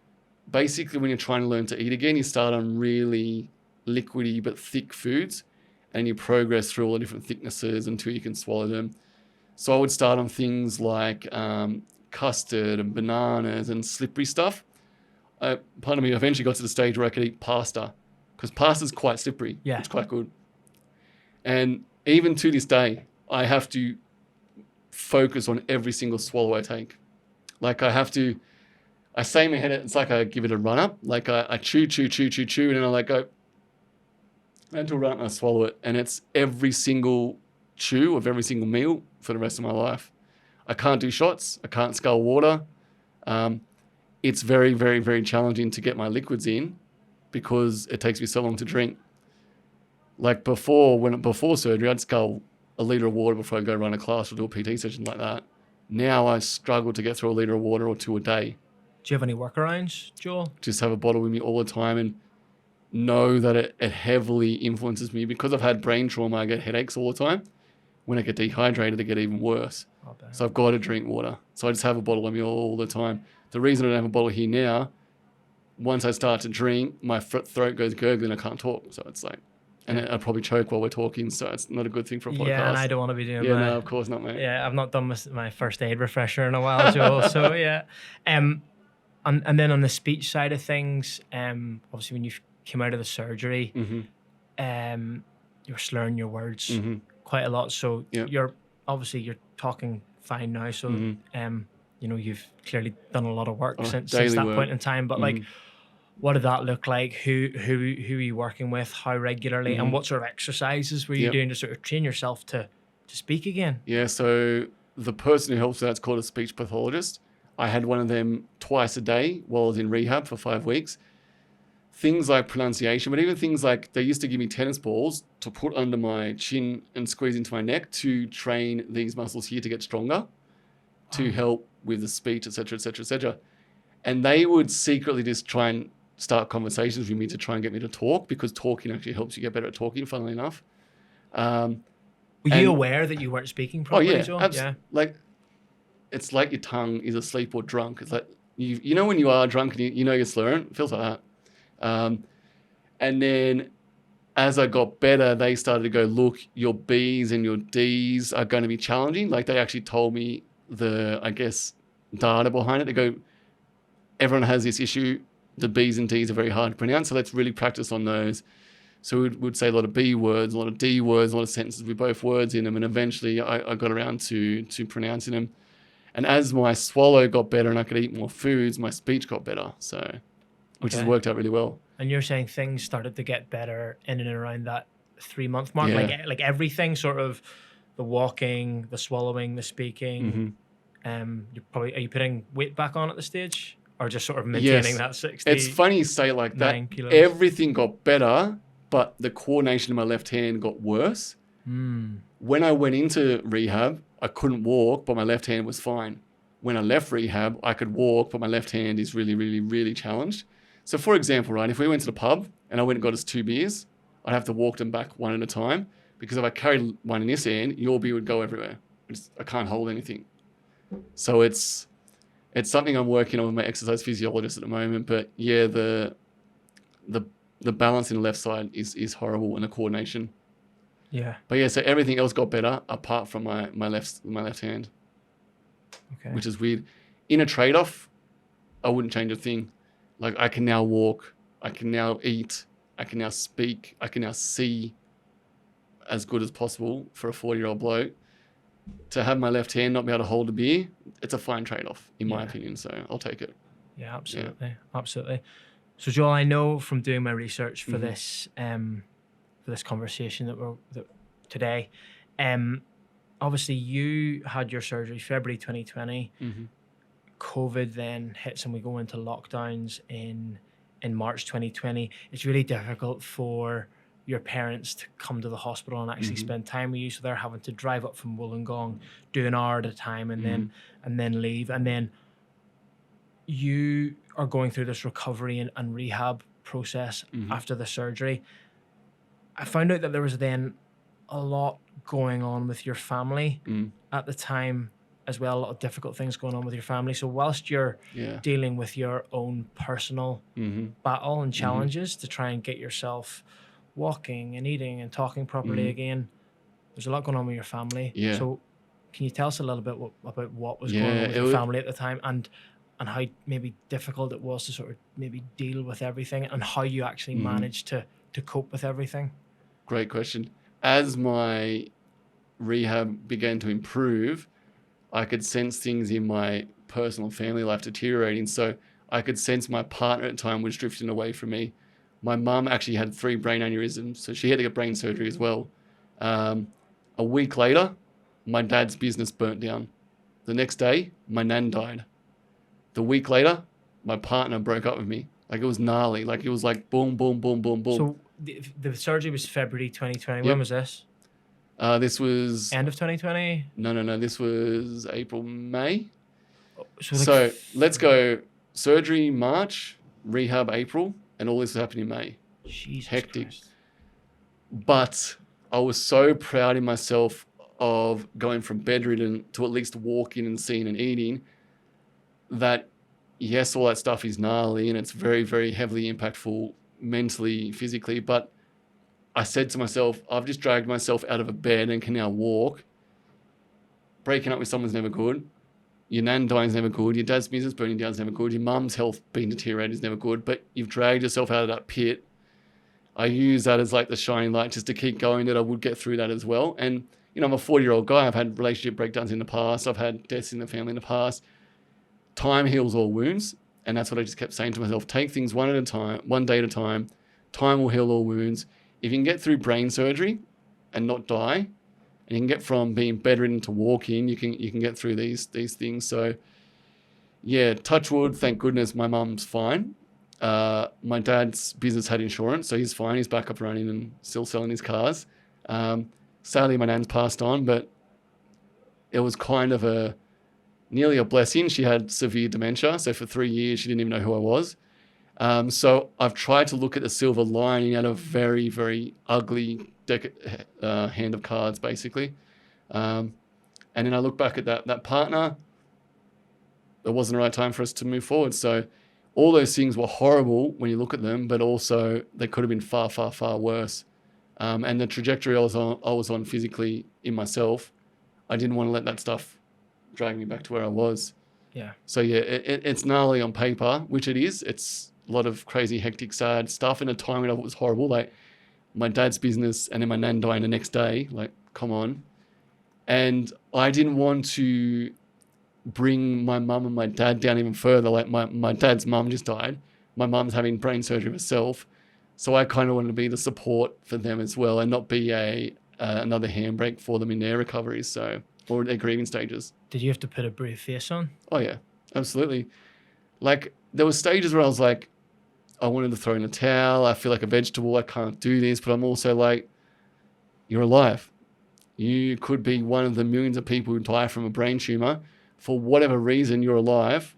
Basically, when you're trying to learn to eat again, you start on really liquidy but thick foods, and you progress through all the different thicknesses until you can swallow them. So I would start on things like custard and bananas and slippery stuff. Part of me eventually got to the stage where I could eat pasta, because pasta's quite slippery. Yeah. It's quite good. And even to this day, I have to focus on every single swallow I take. Like, I say in my head, it's like I give it a run up. Like, I chew, and then I let go. Until run up and I swallow it. And it's every single chew of every single meal for the rest of my life. I can't do shots. I can't scull water. It's very, very, very challenging to get my liquids in because it takes me so long to drink. Like, before surgery, I'd scull a litre of water before I go run a class or do a PT session like that. Now I struggle to get through a litre of water or 2 a day. Do you have any workarounds, Joel? Just have a bottle with me all the time and know that it heavily influences me. Because I've had brain trauma, I get headaches all the time. When I get dehydrated, they get even worse. So I've got to drink water. So I just have a bottle with me all the time. The reason I don't have a bottle here now, once I start to drink, my throat goes gurgling and I can't talk. So it's like, and I'd probably choke while we're talking. So it's not a good thing for a podcast. Yeah, and I don't want to be doing no, of course not, mate. Yeah, I've not done my first aid refresher in a while, Joel. So yeah. And then on the speech side of things, obviously when you came out of the surgery, you're slurring your words quite a lot. So you're talking fine now. So you've clearly done a lot of work since that point in time. But like, what did that look like? Who are you working with? How regularly? And what sort of exercises were you doing to sort of train yourself to speak again? Yeah, so the person who helps with that's called a speech pathologist. I had one of them twice a day while I was in rehab for 5 weeks. Things like pronunciation, but even things like they used to give me tennis balls to put under my chin and squeeze into my neck to train these muscles here to get stronger, to help with the speech, etc., etc., etc. And they would secretly just try and start conversations with me to try and get me to talk, because talking actually helps you get better at talking, funnily enough. Were you aware that you weren't speaking properly? Yeah. Like, it's like your tongue is asleep or drunk. It's like, you know when you are drunk and you know you're slurring? It feels like that. And then as I got better, they started to go, look, your B's and your D's are going to be challenging. Like, they actually told me data behind it. They go, everyone has this issue. the B's and D's are very hard to pronounce, so let's really practice on those. So we'd say a lot of B words, a lot of D words, a lot of sentences with both words in them, and eventually I got around to pronouncing them. And as my swallow got better and I could eat more foods, my speech got better, so which has worked out really well. And you're saying things started to get better in and around that 3-month mark, Yeah. like everything, sort of the walking, the swallowing, the speaking. Are you putting weight back on at the stage, or just sort of maintaining that 60? It's funny you say it like that. Kilos. Everything got better, but the coordination in my left hand got worse. When I went into rehab, I couldn't walk, but my left hand was fine. When I left rehab, I could walk, but my left hand is really, really, really challenged. So for example, right, if we went to the pub and I went and got us 2 beers, I'd have to walk them back one at a time, because if I carried one in this hand, your beer would go everywhere. I can't hold anything. So it's something I'm working on with my exercise physiologist at the moment. But yeah, the balance in the left side is horrible, and the coordination. Yeah. But yeah, so everything else got better apart from my left hand. Okay. Which is weird. In a trade-off, I wouldn't change a thing. Like, I can now walk, I can now eat, I can now speak, I can now see as good as possible for a 40-year-old bloke. To have my left hand not be able to hold a beer, it's a fine trade-off, in my opinion. So I'll take it. Yeah, absolutely. Yeah. Absolutely. So Joel, I know from doing my research for this conversation that today, obviously you had your surgery February 2020. COVID then hits and we go into lockdowns in March 2020. It's really difficult for your parents to come to the hospital and actually spend time with you. So they're having to drive up from Wollongong, do an hour at a time, and then leave. And then you are going through this recovery and rehab process after the surgery. I found out that there was then a lot going on with your family at the time as well, a lot of difficult things going on with your family. So whilst you're dealing with your own personal battle and challenges to try and get yourself walking and eating and talking properly again, there's a lot going on with your family. Yeah. So can you tell us a little bit about what was going on with your family at the time, and how maybe difficult it was to sort of maybe deal with everything, and how you actually managed to cope with everything? Great question. As my rehab began to improve, I could sense things in my personal family life deteriorating. So I could sense my partner at the time was drifting away from me. My mum actually had 3 brain aneurysms, so she had to get brain surgery as well. A week later, my dad's business burnt down. The next day, my nan died. The week later, my partner broke up with me. Like, it was gnarly. Like, it was like boom, boom, boom, boom, boom. So the surgery was February 2020. When was this? This was... End of 2020? No. This was April, May. So let's go surgery March, rehab April, and all this happened in May. Jesus Hectic. Christ. But I was so proud in myself of going from bedridden to at least walking and seeing and eating that, yes, all that stuff is gnarly and it's very, very heavily impactful mentally, physically, but I said to myself, I've just dragged myself out of a bed and can now walk. Breaking up with someone's never good. Your nan dying is never good. Your dad's business burning down is never good. Your mum's health being deteriorated is never good. But you've dragged yourself out of that pit. I use that as like the shining light just to keep going, that I would get through that as well. And, you know, I'm a 40-year-old guy. I've had relationship breakdowns in the past. I've had deaths in the family in the past. Time heals all wounds. And that's what I just kept saying to myself. Take things one at a time, one day at a time. Time will heal all wounds. If you can get through brain surgery and not die, and you can get from being bedridden to walking, you can get through these things. So, yeah, touch wood, thank goodness my mum's fine. My dad's business had insurance, so he's fine. He's back up running and still selling his cars. Sadly, my nan's passed on, but it was kind of nearly a blessing. She had severe dementia, so for 3 years she didn't even know who I was. So I've tried to look at the silver lining out of very, very ugly hand of cards, basically. And then I look back at that partner. It wasn't the right time for us to move forward. So all those things were horrible when you look at them, but also they could have been far, far, far worse. And the trajectory I was on physically in myself, I didn't want to let that stuff drag me back to where I was. Yeah. So yeah, it's gnarly on paper, which it is. a lot of crazy, hectic, sad stuff in a time when it was horrible, like my dad's business and then my nan dying the next day. Like, come on. And I didn't want to bring my mum and my dad down even further. Like my dad's mum just died. My mum's having brain surgery herself. So I kind of wanted to be the support for them as well and not be another handbrake for them in their recoveries, so, or their grieving stages. Did you have to put a brave face on? Oh yeah, absolutely. Like there were stages where I was like, I wanted to throw in a towel. I feel like a vegetable. I can't do this. But I'm also like, you're alive. You could be one of the millions of people who die from a brain tumor. For whatever reason, you're alive.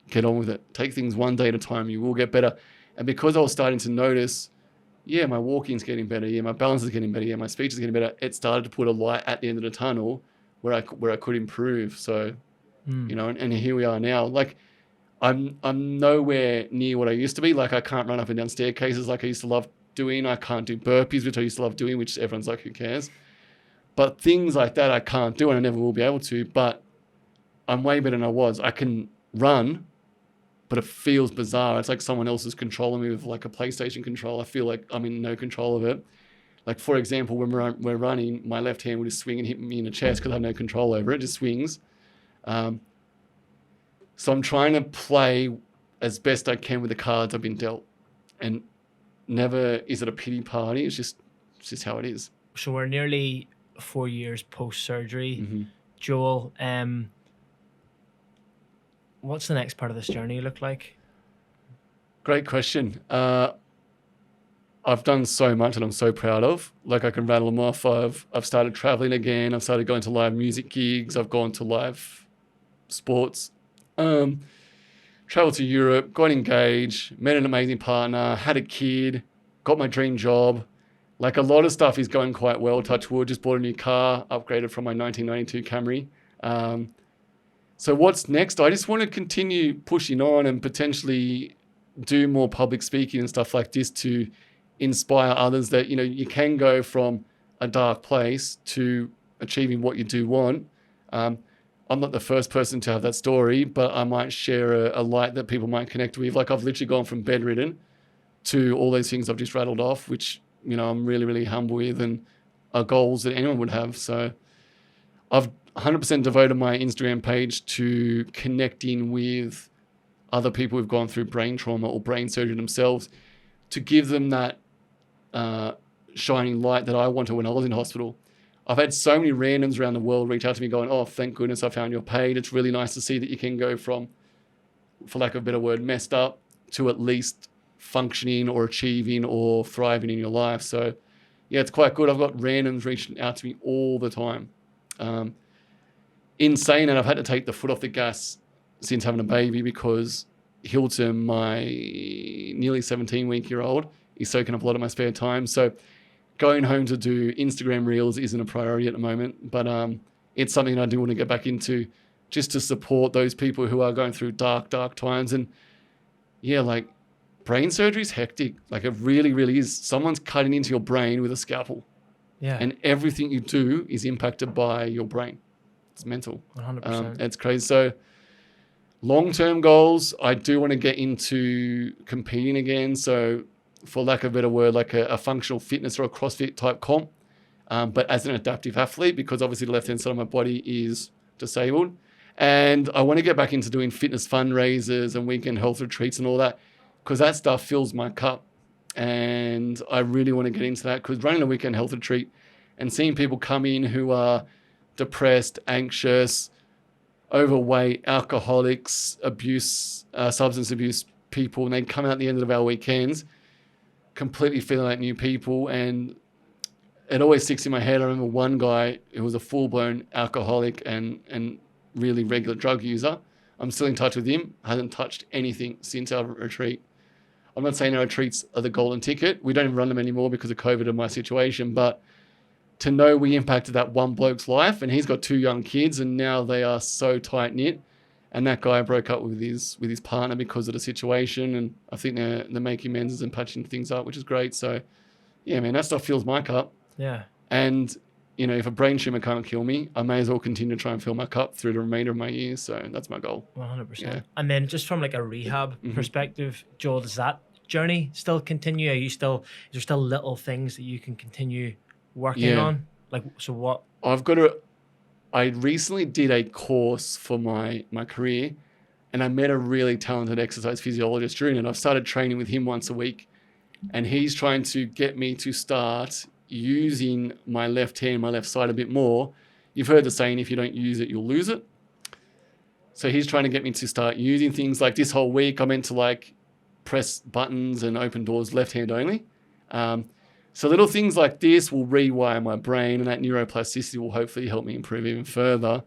Get on with it. Take things one day at a time. You will get better. And because I was starting to notice, yeah, my walking's getting better. Yeah, my balance is getting better. Yeah, my speech is getting better. It started to put a light at the end of the tunnel where I could improve. So, you know, and here we are now. Like, I'm nowhere near what I used to be. Like, I can't run up and down staircases like I used to love doing. I can't do burpees, which I used to love doing, which everyone's like, who cares? But things like that I can't do and I never will be able to. But I'm way better than I was. I can run, but it feels bizarre. It's like someone else is controlling me with like a PlayStation control. I feel like I'm in no control of it. Like, for example, when we're running, my left hand will just swing and hit me in the chest because I have no control over it. It just swings. So I'm trying to play as best I can with the cards I've been dealt. And never is it a pity party. It's just how it is. So we're nearly 4 years post-surgery. Mm-hmm. Joel, what's the next part of this journey look like? Great question. I've done so much and I'm so proud of. Like, I can rattle them off. I've started traveling again. I've started going to live music gigs. I've gone to live sports. Traveled to Europe, got engaged, met an amazing partner, had a kid, got my dream job. Like, a lot of stuff is going quite well, touch wood. Just bought a new car, upgraded from my 1992 Camry. So what's next? I just want to continue pushing on and potentially do more public speaking and stuff like this to inspire others that, you know, you can go from a dark place to achieving what you do want. I'm not the first person to have that story, but I might share a light that people might connect with. Like, I've literally gone from bedridden to all those things I've just rattled off, which, you know, I'm really, really humble with and are goals that anyone would have. So I've 100% devoted my Instagram page to connecting with other people who've gone through brain trauma or brain surgery themselves, to give them that shining light that I wanted when I was in hospital. I've had so many randoms around the world reach out to me going, oh, thank goodness I found your page. It's really nice to see that you can go from, for lack of a better word, messed up to at least functioning or achieving or thriving in your life. So yeah, it's quite good. I've got randoms reaching out to me all the time. Insane, and I've had to take the foot off the gas since having a baby because Hilton, my nearly 17-week-old, is soaking up a lot of my spare time. So going home to do Instagram Reels isn't a priority at the moment, but it's something I do want to get back into just to support those people who are going through dark, dark times. And yeah, like, brain surgery is hectic. Like, it really, really is. Someone's cutting into your brain with a scalpel. Yeah. And everything you do is impacted by your brain. It's mental. 100%. It's crazy. So long-term goals, I do want to get into competing again. So for lack of a better word, like a functional fitness or a CrossFit type comp, but as an adaptive athlete, because obviously the left-hand side of my body is disabled. And I want to get back into doing fitness fundraisers and weekend health retreats and all that, because that stuff fills my cup. And I really want to get into that, because running a weekend health retreat and seeing people come in who are depressed, anxious, overweight, alcoholics, substance abuse people, and they come out at the end of our weekends completely feeling like new people. And it always sticks in my head. I remember one guy who was a full-blown alcoholic and really regular drug user. I'm still in touch with him, hasn't touched anything since our retreat. I'm not saying our retreats are the golden ticket. We don't even run them anymore because of COVID and my situation, but to know we impacted that one bloke's life, and he's got 2 young kids, and now they are so tight-knit. And that guy broke up with his partner because of the situation, and I think they're making amends and patching things up, which is great. So, yeah, man, that stuff fills my cup. Yeah. And if a brain tumor can't kill me, I may as well continue to try and fill my cup through the remainder of my years. So that's my goal. 100%. Yeah. And then just from like a rehab perspective, Joel, does that journey still continue? Is there still little things that you can continue working on? Like, so what? I recently did a course for my career, and I met a really talented exercise physiologist during it. I've started training with him once a week, and he's trying to get me to start using my left hand, my left side a bit more. You've heard the saying, if you don't use it, you'll lose it. So he's trying to get me to start using things like this whole week. I meant to like press buttons and open doors left hand only. So little things like this will rewire my brain, and that neuroplasticity will hopefully help me improve even further.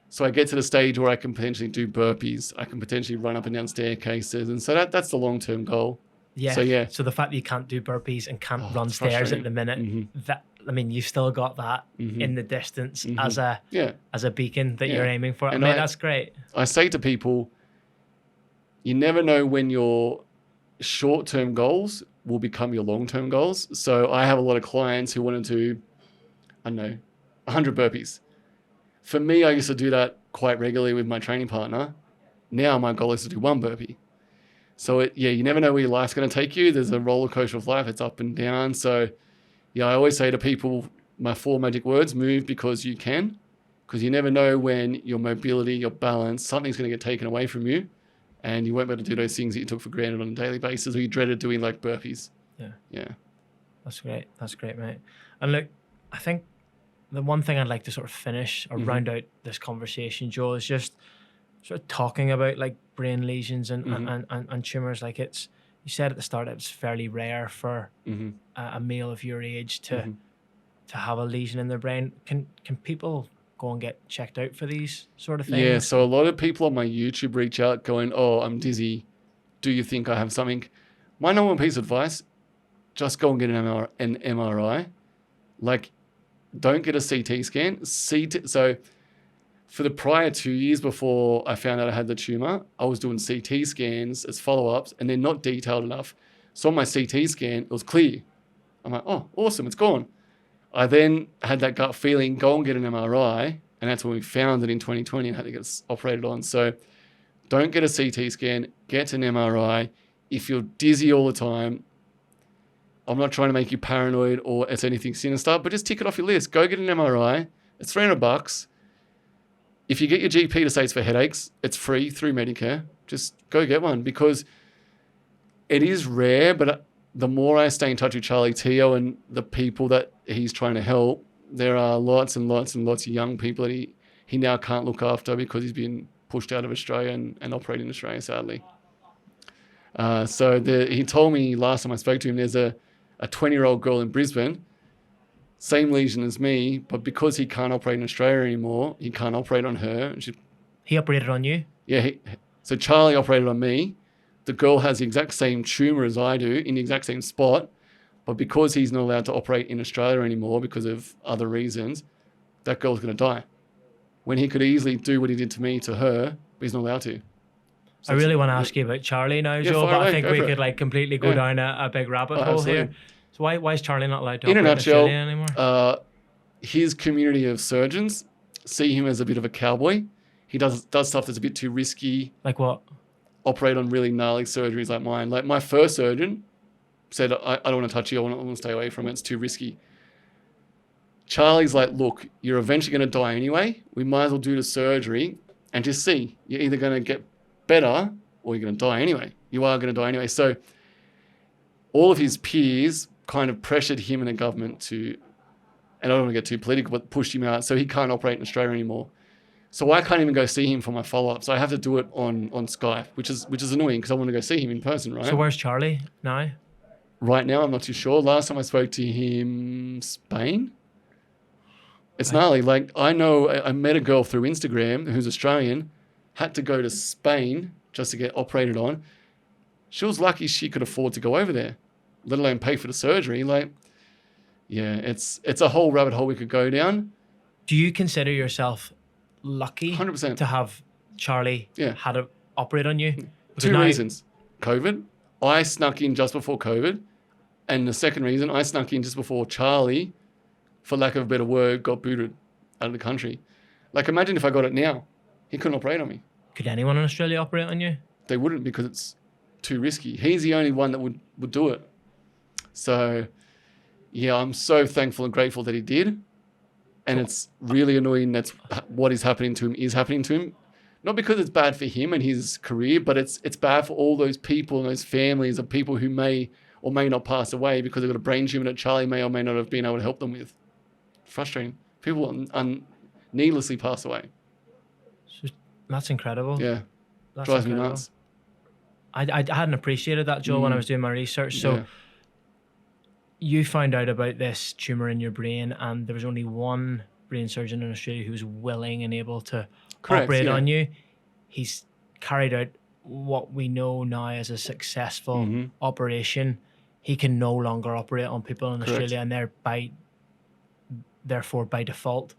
So I get to the stage where I can potentially do burpees. I can potentially run up and down staircases. And so that's the long-term goal. Yeah. So the fact that you can't do burpees and can't run stairs at the minute, you've still got that in the distance as a beacon that you're aiming for. And that's great. I say to people, you never know when your short-term goals will become your long-term goals. So I have a lot of clients who want to do, 100 burpees. For me, I used to do that quite regularly with my training partner. Now my goal is to do 1 burpee. So you never know where your life's going to take you. There's a roller coaster of life. It's up and down. So I always say to people, my 4 magic words: move because you can, because you never know when your mobility, your balance, something's going to get taken away from you, and you won't be able to do those things that you took for granted on a daily basis, or you dreaded doing, like burpees. Yeah. That's great, mate. And look, I think the one thing I'd like to sort of finish or round out this conversation, Joel, is just sort of talking about like brain lesions and tumors. Like you said at the start, it's fairly rare for a male of your age to have a lesion in their brain. Can people go and get checked out for these sort of things? Yeah, so a lot of people on my YouTube reach out going, "Oh, I'm dizzy. Do you think I have something?" My number one piece of advice: just go and get an MRI. Like, don't get a CT scan. So for the prior 2 years before I found out I had the tumor, I was doing CT scans as follow-ups, and they're not detailed enough. So on my CT scan, it was clear. I'm like, oh, awesome, it's gone. I then had that gut feeling, go and get an MRI, and that's when we found it in 2020 and had to get it operated on. So don't get a CT scan, get an MRI. If you're dizzy all the time, I'm not trying to make you paranoid or it's anything sinister, but just tick it off your list. Go get an MRI. It's $300. If you get your GP to say it's for headaches, it's free through Medicare. Just go get one, because it is rare, but the more I stay in touch with Charlie Teo and the people that he's trying to help, there are lots and lots and lots of young people that he now can't look after because he's been pushed out of Australia and operating in Australia, sadly. He told me last time I spoke to him, there's a 20-year-old girl in Brisbane, same lesion as me, but because he can't operate in Australia anymore, he can't operate on her. He operated on you? Yeah. So Charlie operated on me. The girl has the exact same tumor as I do in the exact same spot, but because he's not allowed to operate in Australia anymore because of other reasons, that girl's going to die. When he could easily do what he did to me to her, but he's not allowed to. So I really want to ask you about Charlie now, Joel, but I think we could like completely go down a big rabbit hole absolutely. here. So why is Charlie not allowed to in operate a nutshell, in Australia anymore? His community of surgeons see him as a bit of a cowboy. He does stuff that's a bit too risky. Like what? Operate on really gnarly surgeries like mine. Like my first surgeon said, I don't want to touch you. I want to stay away from it. It's too risky. Charlie's like, look, you're eventually going to die anyway. We might as well do the surgery and just see. You're either going to get better or you're going to die anyway. You are going to die anyway. So all of his peers kind of pressured him and the government to, and I don't want to get too political, but pushed him out so he can't operate in Australia anymore. So I can't even go see him for my follow-up. So I have to do it on Skype, which is annoying because I want to go see him in person, right? So where's Charlie now? Right now, I'm not too sure. Last time I spoke to him, Spain. It's gnarly. Like, I know I met a girl through Instagram who's Australian, had to go to Spain just to get operated on. She was lucky she could afford to go over there, let alone pay for the surgery. Like, yeah, it's a whole rabbit hole we could go down. Do you consider yourself lucky 100% to have Charlie had to operate on you? Because Two reasons. COVID. I snuck in just before COVID. And the second reason, I snuck in just before Charlie for lack of a better word, got booted out of the country. Like, imagine if I got it now. He couldn't operate on me. Could anyone in Australia operate on you? They wouldn't, because it's too risky. He's the only one that would do it. So, yeah, I'm so thankful and grateful that he did. And it's really annoying that's what is happening to him is happening to him. Not because it's bad for him and his career, but it's bad for all those people and those families of people who may or may not pass away because they've got a brain tumor that Charlie may or may not have been able to help them with. Frustrating. People needlessly pass away. That's incredible. Yeah. That's drives incredible. me nuts. I hadn't appreciated that, Joel, when I was doing my research. So you found out about this tumour in your brain, and there was only one brain surgeon in Australia who was willing and able to operate on you. He's carried out what we know now as a successful operation. He can no longer operate on people in Australia, and therefore by default,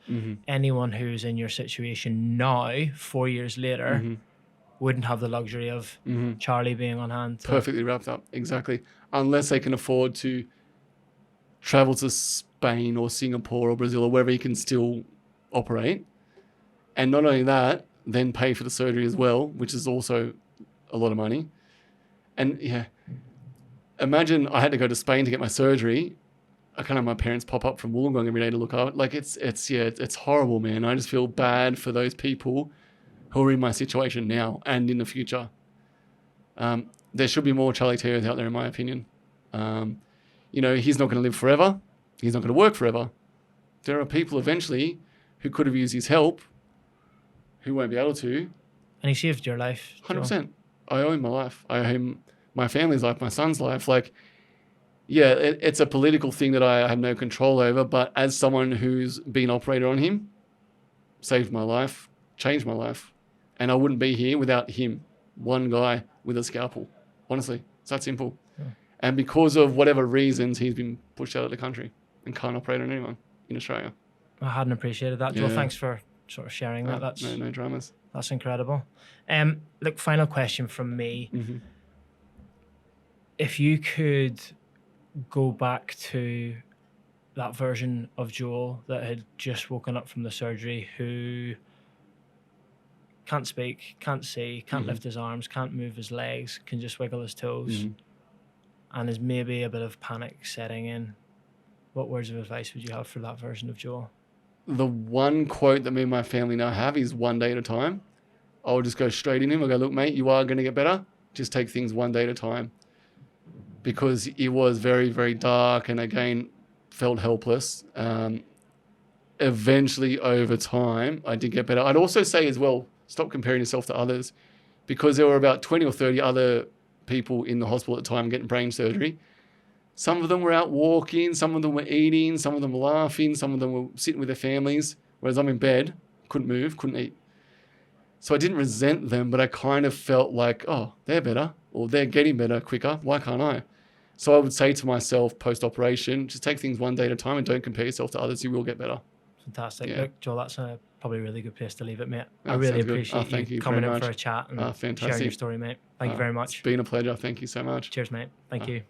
anyone who's in your situation now, 4 years later, wouldn't have the luxury of Charlie being on hand. Perfectly wrapped up, exactly. Unless they can afford to travel to Spain or Singapore or Brazil or wherever he can still operate. And not only that, then pay for the surgery as well, which is also a lot of money. And yeah, imagine I had to go to Spain to get my surgery. I can't have my parents pop up from Wollongong every day to look out. Like it's horrible, man. I just feel bad for those people who are in my situation now and in the future. There should be more Charlie Terriers out there, in my opinion. He's not going to live forever. He's not going to work forever. There are people eventually who could have used his help who won't be able to. And he saved your life. 100%. I owe him my life. I owe him my family's life, my son's life. Like, yeah, it's a political thing that I have no control over, but as someone who's been operated on him, saved my life, changed my life. And I wouldn't be here without him, one guy with a scalpel. Honestly, it's that simple. Yeah. And because of whatever reasons, he's been pushed out of the country and can't operate on anyone in Australia. I hadn't appreciated that, Joel. Thanks for sort of sharing that. That's no dramas. That's incredible. Look, final question from me. If you could go back to that version of Joel that had just woken up from the surgery, who can't speak, can't see, can't lift his arms, can't move his legs, can just wiggle his toes, and is maybe a bit of panic setting in, what words of advice would you have for that version of Joel? The one quote that me and my family now have is one day at a time. I'll just go straight in him. I'll go, look, mate, you are going to get better. Just take things one day at a time. Because it was very, very dark and, again, felt helpless. Eventually, over time, I did get better. I'd also say as well, stop comparing yourself to others, because there were about 20 or 30 other people in the hospital at the time getting brain surgery. Some of them were out walking, some of them were eating, some of them were laughing, some of them were sitting with their families, whereas I'm in bed, couldn't move, couldn't eat. So I didn't resent them, but I kind of felt like, oh, they're better, or they're getting better quicker, why can't I? So I would say to myself post-operation, just take things one day at a time and don't compare yourself to others, you will get better. Fantastic. Yeah. Look, Joel, that's probably a really good place to leave it, mate. I really appreciate you coming in for a chat and sharing your story, mate. Thank you very much. It's been a pleasure. Thank you so much. Cheers, mate. Thank you.